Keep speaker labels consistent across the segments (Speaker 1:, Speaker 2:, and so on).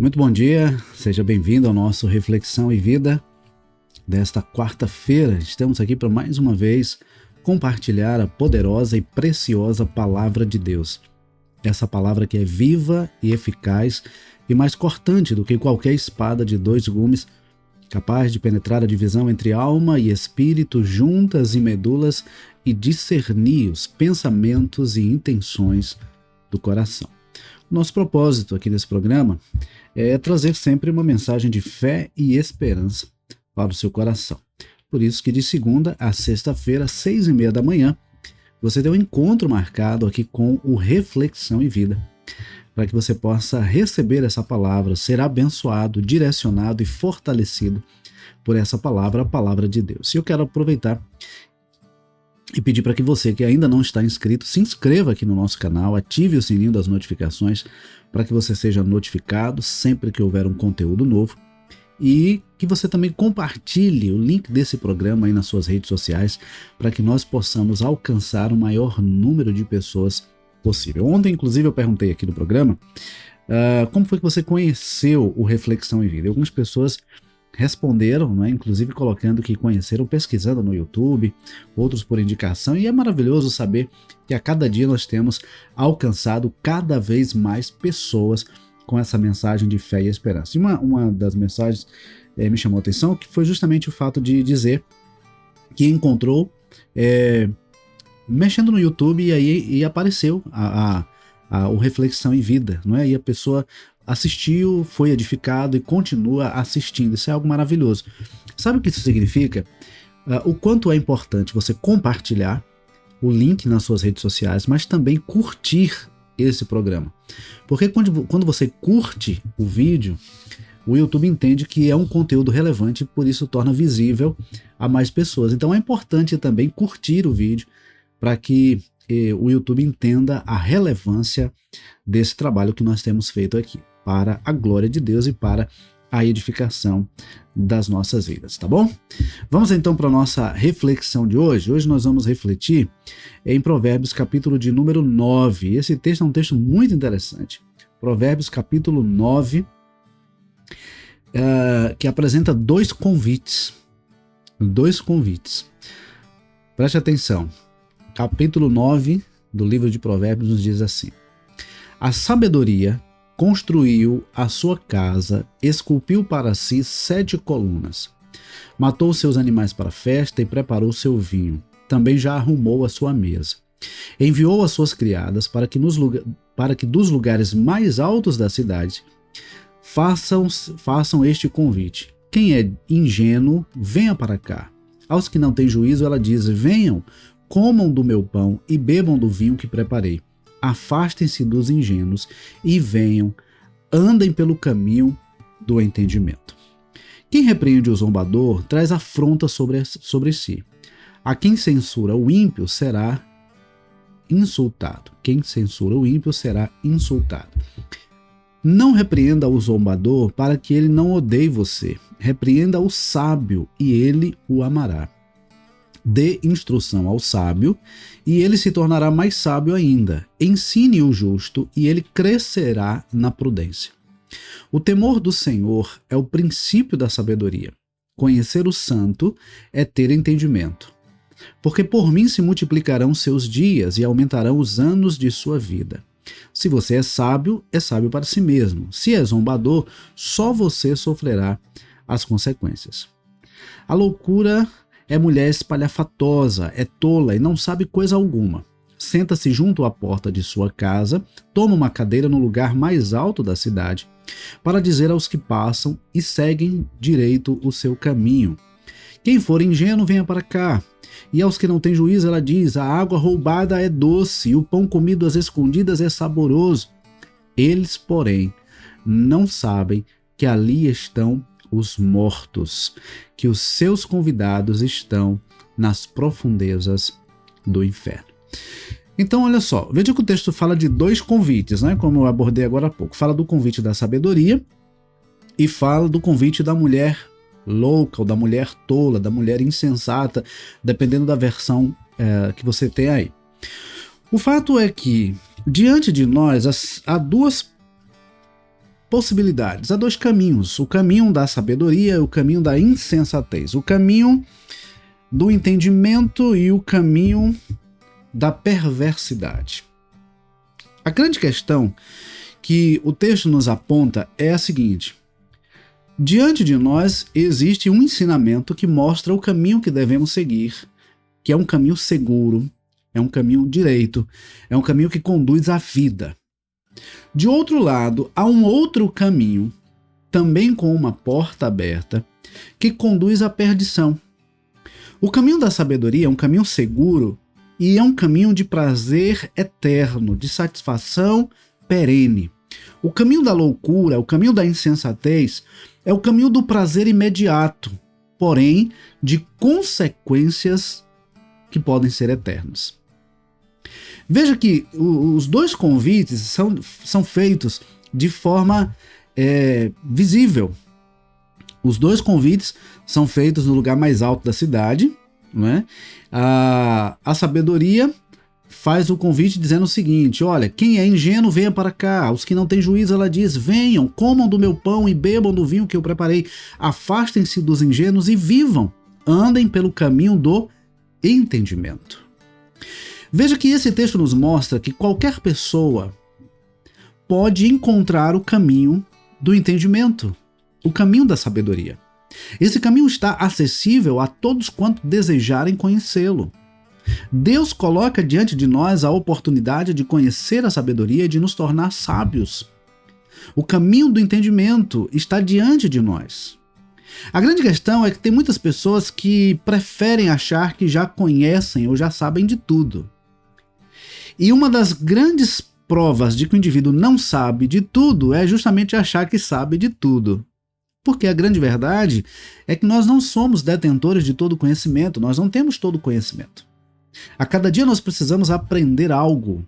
Speaker 1: Muito bom dia, seja bem-vindo ao nosso Reflexão e Vida desta quarta-feira. Estamos aqui para mais uma vez compartilhar a poderosa e preciosa Palavra de Deus. Essa palavra que é viva e eficaz e mais cortante do que qualquer espada de dois gumes, capaz de penetrar a divisão entre alma e espírito, juntas e medulas, e discernir os pensamentos e intenções do coração. Nosso propósito aqui nesse programa é trazer sempre uma mensagem de fé e esperança para o seu coração. Por isso que de segunda a sexta-feira, 6h30 da manhã, você tem um encontro marcado aqui com o Reflexão e Vida, para que você possa receber essa palavra, ser abençoado, direcionado e fortalecido por essa palavra, a palavra de Deus. E eu quero aproveitar e pedir para que você que ainda não está inscrito, se inscreva aqui no nosso canal, ative o sininho das notificações para que você seja notificado sempre que houver um conteúdo novo e que você também compartilhe o link desse programa aí nas suas redes sociais para que nós possamos alcançar o maior número de pessoas possível. Ontem, inclusive, eu perguntei aqui no programa como foi que você conheceu o Reflexão em Vida. E algumas pessoas responderam, né, inclusive colocando que conheceram pesquisando no YouTube, outros por indicação, e é maravilhoso saber que a cada dia nós temos alcançado cada vez mais pessoas com essa mensagem de fé e esperança. E uma das mensagens me chamou a atenção, que foi justamente o fato de dizer que encontrou mexendo no YouTube e apareceu o Reflexão em Vida, não é? E a pessoa assistiu, foi edificado e continua assistindo. Isso é algo maravilhoso. Sabe o que isso significa? O quanto é importante você compartilhar o link nas suas redes sociais, mas também curtir esse programa. Porque quando você curte o vídeo, o YouTube entende que é um conteúdo relevante e por isso torna visível a mais pessoas. Então é importante também curtir o vídeo para que o YouTube entenda a relevância desse trabalho que nós temos feito aqui, para a glória de Deus e para a edificação das nossas vidas, tá bom? Vamos então para a nossa reflexão de hoje. Hoje nós vamos refletir em Provérbios capítulo de número 9. Esse texto é um texto muito interessante. Provérbios capítulo 9, que apresenta dois convites. Preste atenção. Capítulo 9 do livro de Provérbios nos diz assim: a sabedoria construiu a sua casa, esculpiu para si 7 colunas. Matou seus animais para a festa e preparou seu vinho. Também já arrumou a sua mesa. Enviou as suas criadas para que dos lugares mais altos da cidade façam este convite. Quem é ingênuo, venha para cá. Aos que não têm juízo, ela diz: venham, comam do meu pão e bebam do vinho que preparei. Afastem-se dos ingênuos e venham, andem pelo caminho do entendimento. Quem repreende o zombador traz afronta sobre si. A quem censura o ímpio será insultado. Não repreenda o zombador para que ele não odeie você. Repreenda o sábio e ele o amará. Dê instrução ao sábio, e ele se tornará mais sábio ainda. Ensine o justo, e ele crescerá na prudência. O temor do Senhor é o princípio da sabedoria. Conhecer o santo é ter entendimento. Porque por mim se multiplicarão seus dias e aumentarão os anos de sua vida. Se você é sábio para si mesmo. Se é zombador, só você sofrerá as consequências. A loucura é mulher espalhafatosa, é tola e não sabe coisa alguma. Senta-se junto à porta de sua casa, toma uma cadeira no lugar mais alto da cidade, para dizer aos que passam e seguem direito o seu caminho: quem for ingênuo, venha para cá. E aos que não têm juízo, ela diz: a água roubada é doce, e o pão comido às escondidas é saboroso. Eles, porém, não sabem que ali estão os mortos, que os seus convidados estão nas profundezas do inferno. Então, olha só, veja que o texto fala de dois convites, né? Como eu abordei agora há pouco. Fala do convite da sabedoria e fala do convite da mulher louca, ou da mulher tola, da mulher insensata, dependendo da versão que você tem aí. O fato é que, diante de nós, há duas possibilidades, há dois caminhos: o caminho da sabedoria e o caminho da insensatez, o caminho do entendimento e o caminho da perversidade. A grande questão que o texto nos aponta é a seguinte: diante de nós existe um ensinamento que mostra o caminho que devemos seguir, que é um caminho seguro, é um caminho direito, é um caminho que conduz à vida. De outro lado, há um outro caminho, também com uma porta aberta, que conduz à perdição. O caminho da sabedoria é um caminho seguro e é um caminho de prazer eterno, de satisfação perene. O caminho da loucura, o caminho da insensatez, é o caminho do prazer imediato, porém de consequências que podem ser eternas. Veja que os dois convites são feitos de forma visível. Os dois convites são feitos no lugar mais alto da cidade, não é? A sabedoria faz o convite dizendo o seguinte: olha, quem é ingênuo, venha para cá. Os que não têm juízo, ela diz: venham, comam do meu pão e bebam do vinho que eu preparei. Afastem-se dos ingênuos e vivam. Andem pelo caminho do entendimento. Veja que esse texto nos mostra que qualquer pessoa pode encontrar o caminho do entendimento, o caminho da sabedoria. Esse caminho está acessível a todos quantos desejarem conhecê-lo. Deus coloca diante de nós a oportunidade de conhecer a sabedoria e de nos tornar sábios. O caminho do entendimento está diante de nós. A grande questão é que tem muitas pessoas que preferem achar que já conhecem ou já sabem de tudo. E uma das grandes provas de que o indivíduo não sabe de tudo é justamente achar que sabe de tudo. Porque a grande verdade é que nós não somos detentores de todo conhecimento, nós não temos todo conhecimento. A cada dia nós precisamos aprender algo.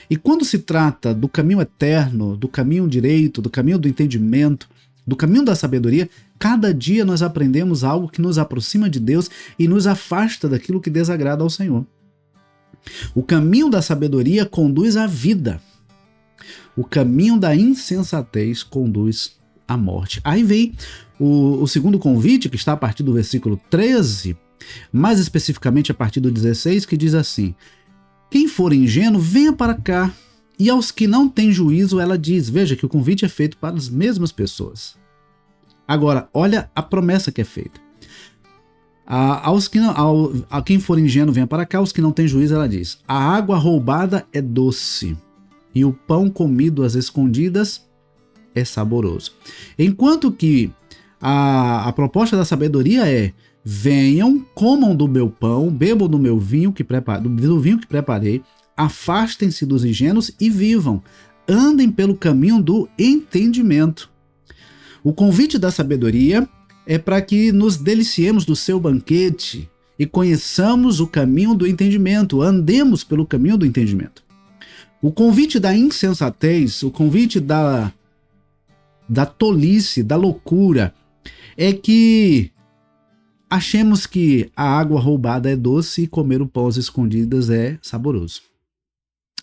Speaker 1: E quando se trata do caminho eterno, do caminho direito, do caminho do entendimento, do caminho da sabedoria, cada dia nós aprendemos algo que nos aproxima de Deus e nos afasta daquilo que desagrada ao Senhor. O caminho da sabedoria conduz à vida. O caminho da insensatez conduz à morte. Aí vem o segundo convite, que está a partir do versículo 13, mais especificamente a partir do 16, que diz assim: quem for ingênuo, venha para cá. E aos que não têm juízo, ela diz. Veja que o convite é feito para as mesmas pessoas. Agora, olha a promessa que é feita. A quem for ingênuo, venha para cá. Aos que não têm juízo, ela diz: a água roubada é doce, e o pão comido às escondidas é saboroso. Enquanto que a proposta da sabedoria é: venham, comam do meu pão, bebam do meu vinho do vinho que preparei, afastem-se dos ingênuos e vivam. Andem pelo caminho do entendimento. O convite da sabedoria é para que nos deliciemos do seu banquete e conheçamos o caminho do entendimento, andemos pelo caminho do entendimento. O convite da insensatez, o convite da tolice, da loucura, é que achemos que a água roubada é doce e comer o pão às escondidas é saboroso.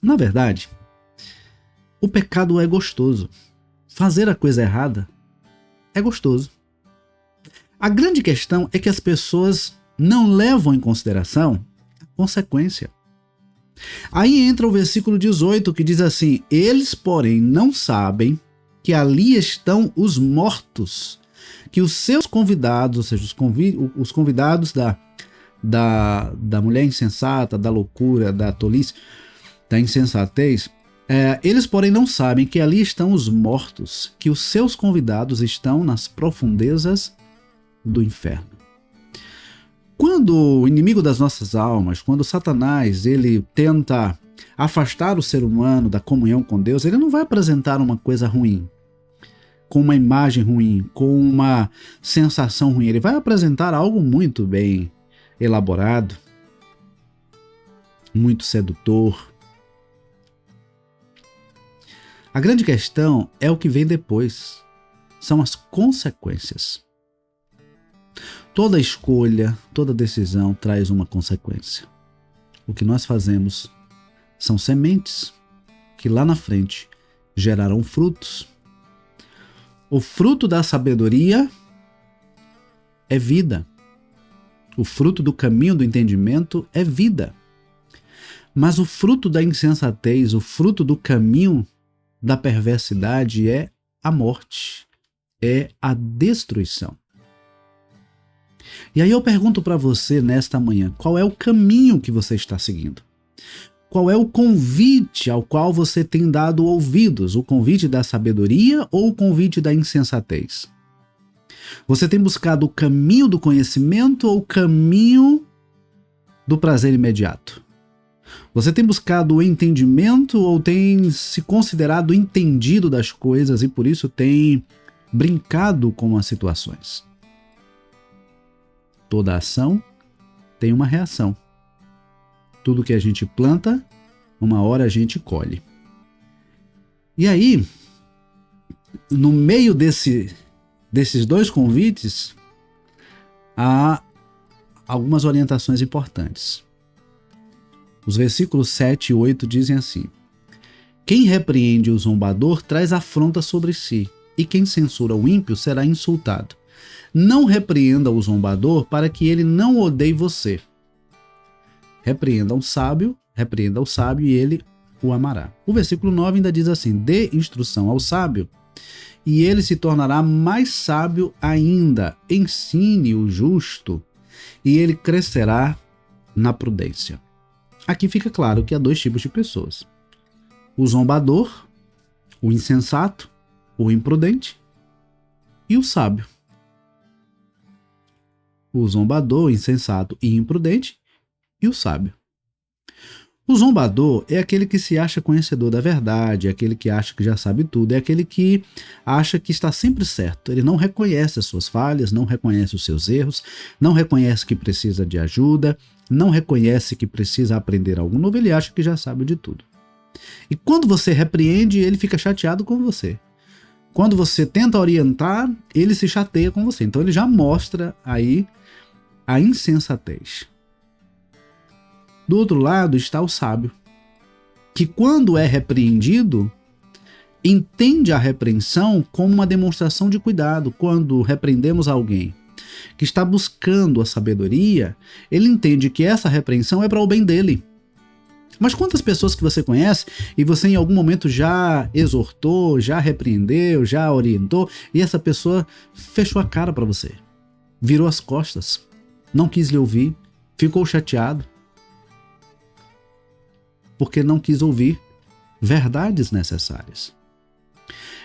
Speaker 1: Na verdade, o pecado é gostoso. Fazer a coisa errada é gostoso. A grande questão é que as pessoas não levam em consideração a consequência. Aí entra o versículo 18, que diz assim: eles, porém, não sabem que ali estão os mortos, que os seus convidados, ou seja, os convidados da mulher insensata, da loucura, da tolice, da insensatez, eles, porém, não sabem que ali estão os mortos, que os seus convidados estão nas profundezas do inferno. Quando o inimigo das nossas almas, quando Satanás, ele tenta afastar o ser humano da comunhão com Deus, ele não vai apresentar uma coisa ruim, com uma imagem ruim, com uma sensação ruim. Ele vai apresentar algo muito bem elaborado, muito sedutor. A grande questão é o que vem depois. São as consequências. Toda escolha, toda decisão traz uma consequência. O que nós fazemos são sementes que lá na frente gerarão frutos. O fruto da sabedoria é vida. O fruto do caminho do entendimento é vida. Mas o fruto da insensatez, o fruto do caminho da perversidade é a morte, é a destruição. E aí eu pergunto para você nesta manhã, qual é o caminho que você está seguindo? Qual é o convite ao qual você tem dado ouvidos? O convite da sabedoria ou o convite da insensatez? Você tem buscado o caminho do conhecimento ou o caminho do prazer imediato? Você tem buscado o entendimento ou tem se considerado entendido das coisas e por isso tem brincado com as situações? Toda ação tem uma reação. Tudo que a gente planta, uma hora a gente colhe. E aí, no meio desses dois convites, há algumas orientações importantes. Os versículos 7 e 8 dizem assim: quem repreende o zombador traz afronta sobre si, e quem censura o ímpio será insultado. Não repreenda o zombador para que ele não odeie você. Repreenda o sábio e ele o amará. O versículo 9 ainda diz assim: dê instrução ao sábio e ele se tornará mais sábio ainda. Ensine o justo e ele crescerá na prudência. Aqui fica claro que há dois tipos de pessoas: o zombador, o insensato, o imprudente e o sábio. O zombador, o insensato e imprudente e o sábio. O zombador é aquele que se acha conhecedor da verdade, é aquele que acha que já sabe tudo, é aquele que acha que está sempre certo. Ele não reconhece as suas falhas, não reconhece os seus erros, não reconhece que precisa de ajuda, não reconhece que precisa aprender algo novo, ele acha que já sabe de tudo. E quando você repreende, ele fica chateado com você. Quando você tenta orientar, ele se chateia com você. Então ele já mostra aí a insensatez. Do outro lado está o sábio, que quando é repreendido, entende a repreensão como uma demonstração de cuidado. Quando repreendemos alguém que está buscando a sabedoria, ele entende que essa repreensão é para o bem dele. Mas quantas pessoas que você conhece e você em algum momento já exortou, já repreendeu, já orientou e essa pessoa fechou a cara para você, virou as costas, não quis lhe ouvir, ficou chateado, porque não quis ouvir verdades necessárias.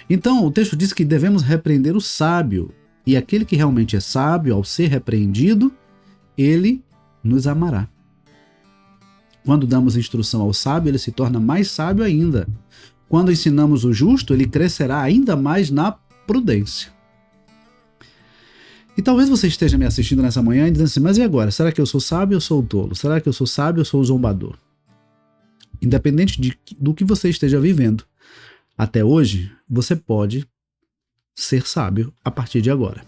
Speaker 1: Então, o texto diz que devemos repreender o sábio, e aquele que realmente é sábio, ao ser repreendido, ele nos amará. Quando damos instrução ao sábio, ele se torna mais sábio ainda. Quando ensinamos o justo, ele crescerá ainda mais na prudência. E talvez você esteja me assistindo nessa manhã e dizendo assim: mas e agora? Será que eu sou sábio ou sou tolo? Será que eu sou sábio ou sou zombador? Independente do que você esteja vivendo até hoje, você pode ser sábio a partir de agora.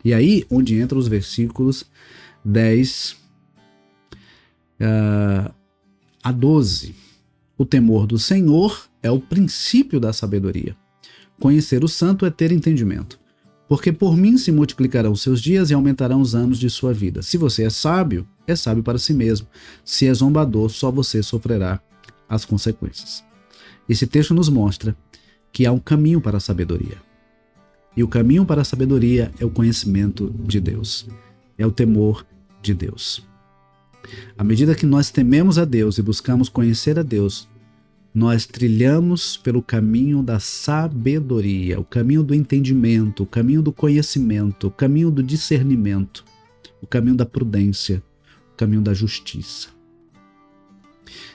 Speaker 1: E aí, onde entram os versículos 10 a 12. O temor do Senhor é o princípio da sabedoria. Conhecer o santo é ter entendimento. Porque por mim se multiplicarão seus dias e aumentarão os anos de sua vida. Se você é sábio para si mesmo. Se é zombador, só você sofrerá as consequências. Esse texto nos mostra que há um caminho para a sabedoria. E o caminho para a sabedoria é o conhecimento de Deus. É o temor de Deus. À medida que nós tememos a Deus e buscamos conhecer a Deus, nós trilhamos pelo caminho da sabedoria, o caminho do entendimento, o caminho do conhecimento, o caminho do discernimento, o caminho da prudência, o caminho da justiça.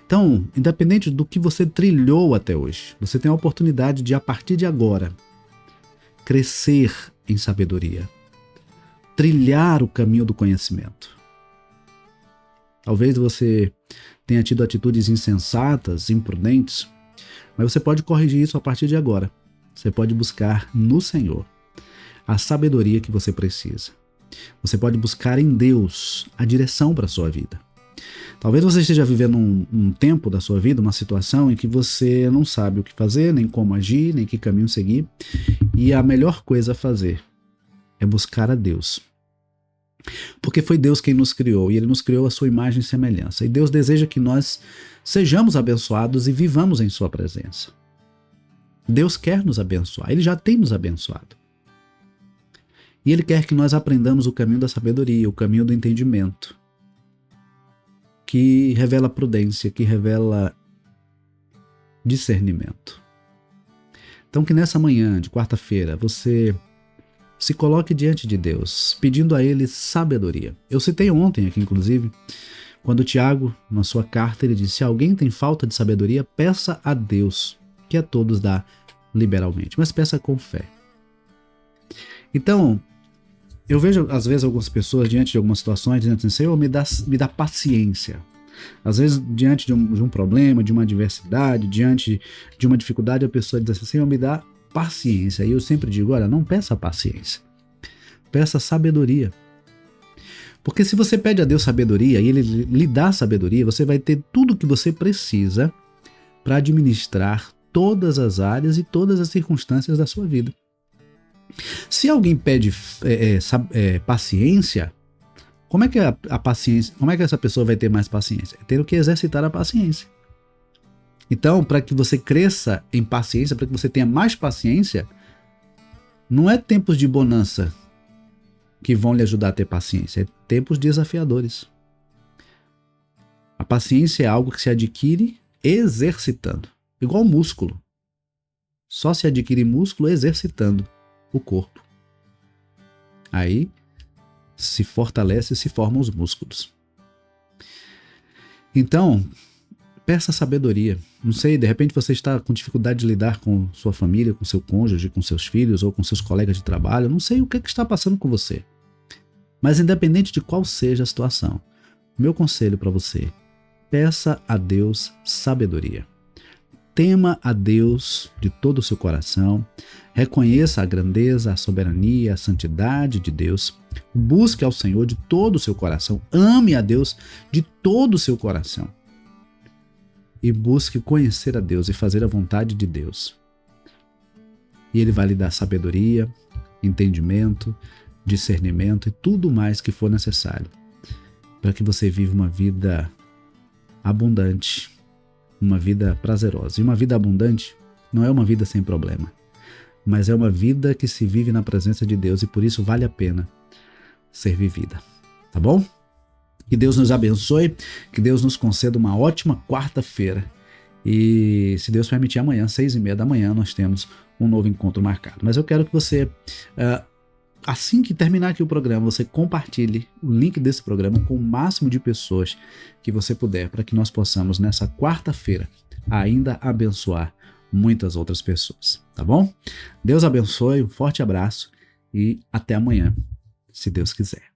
Speaker 1: Então, independente do que você trilhou até hoje, você tem a oportunidade de, a partir de agora, crescer em sabedoria, trilhar o caminho do conhecimento. Talvez você tenha tido atitudes insensatas, imprudentes, mas você pode corrigir isso a partir de agora. Você pode buscar no Senhor a sabedoria que você precisa. Você pode buscar em Deus a direção para a sua vida. Talvez você esteja vivendo um tempo da sua vida, uma situação em que você não sabe o que fazer, nem como agir, nem que caminho seguir. E a melhor coisa a fazer é buscar a Deus. Porque foi Deus quem nos criou e Ele nos criou a sua imagem e semelhança. E Deus deseja que nós sejamos abençoados e vivamos em sua presença. Deus quer nos abençoar, Ele já tem nos abençoado. E Ele quer que nós aprendamos o caminho da sabedoria, o caminho do entendimento, que revela prudência, que revela discernimento. Então que nessa manhã de quarta-feira você se coloque diante de Deus, pedindo a Ele sabedoria. Eu citei ontem aqui, inclusive, quando Tiago, na sua carta, ele disse: se alguém tem falta de sabedoria, peça a Deus, que a todos dá liberalmente, mas peça com fé. Então, eu vejo às vezes algumas pessoas diante de algumas situações dizendo assim: Senhor, me dá paciência. Às vezes, diante de um problema, de uma adversidade, diante de uma dificuldade, a pessoa diz assim: Senhor, me dá paciência. E eu sempre digo: olha, não peça paciência, peça sabedoria. Porque se você pede a Deus sabedoria e Ele lhe dá sabedoria, você vai ter tudo o que você precisa para administrar todas as áreas e todas as circunstâncias da sua vida. Se alguém pede paciência, como é que a paciência, como é que essa pessoa vai ter mais paciência? Tendo que exercitar a paciência. Então, para que você cresça em paciência, para que você tenha mais paciência, não é tempos de bonança que vão lhe ajudar a ter paciência, é tempos desafiadores. A paciência é algo que se adquire exercitando, igual músculo. Só se adquire músculo exercitando o corpo. Aí se fortalece e se formam os músculos. Então, peça sabedoria. Não sei, de repente você está com dificuldade de lidar com sua família, com seu cônjuge, com seus filhos ou com seus colegas de trabalho. Não sei o que está passando com você. Mas independente de qual seja a situação, meu conselho para você: peça a Deus sabedoria. Tema a Deus de todo o seu coração, reconheça a grandeza, a soberania, a santidade de Deus, busque ao Senhor de todo o seu coração, ame a Deus de todo o seu coração e busque conhecer a Deus e fazer a vontade de Deus. E Ele vai lhe dar sabedoria, entendimento, discernimento e tudo mais que for necessário para que você viva uma vida abundante, uma vida prazerosa. E uma vida abundante não é uma vida sem problema, mas é uma vida que se vive na presença de Deus e por isso vale a pena ser vivida. Tá bom? Que Deus nos abençoe, que Deus nos conceda uma ótima quarta-feira. E se Deus permitir, amanhã, 6h30 da manhã, nós temos um novo encontro marcado. Mas eu quero que você, assim que terminar aqui o programa, você compartilhe o link desse programa com o máximo de pessoas que você puder, para que nós possamos, nessa quarta-feira, ainda abençoar muitas outras pessoas. Tá bom? Deus abençoe, um forte abraço e até amanhã, se Deus quiser.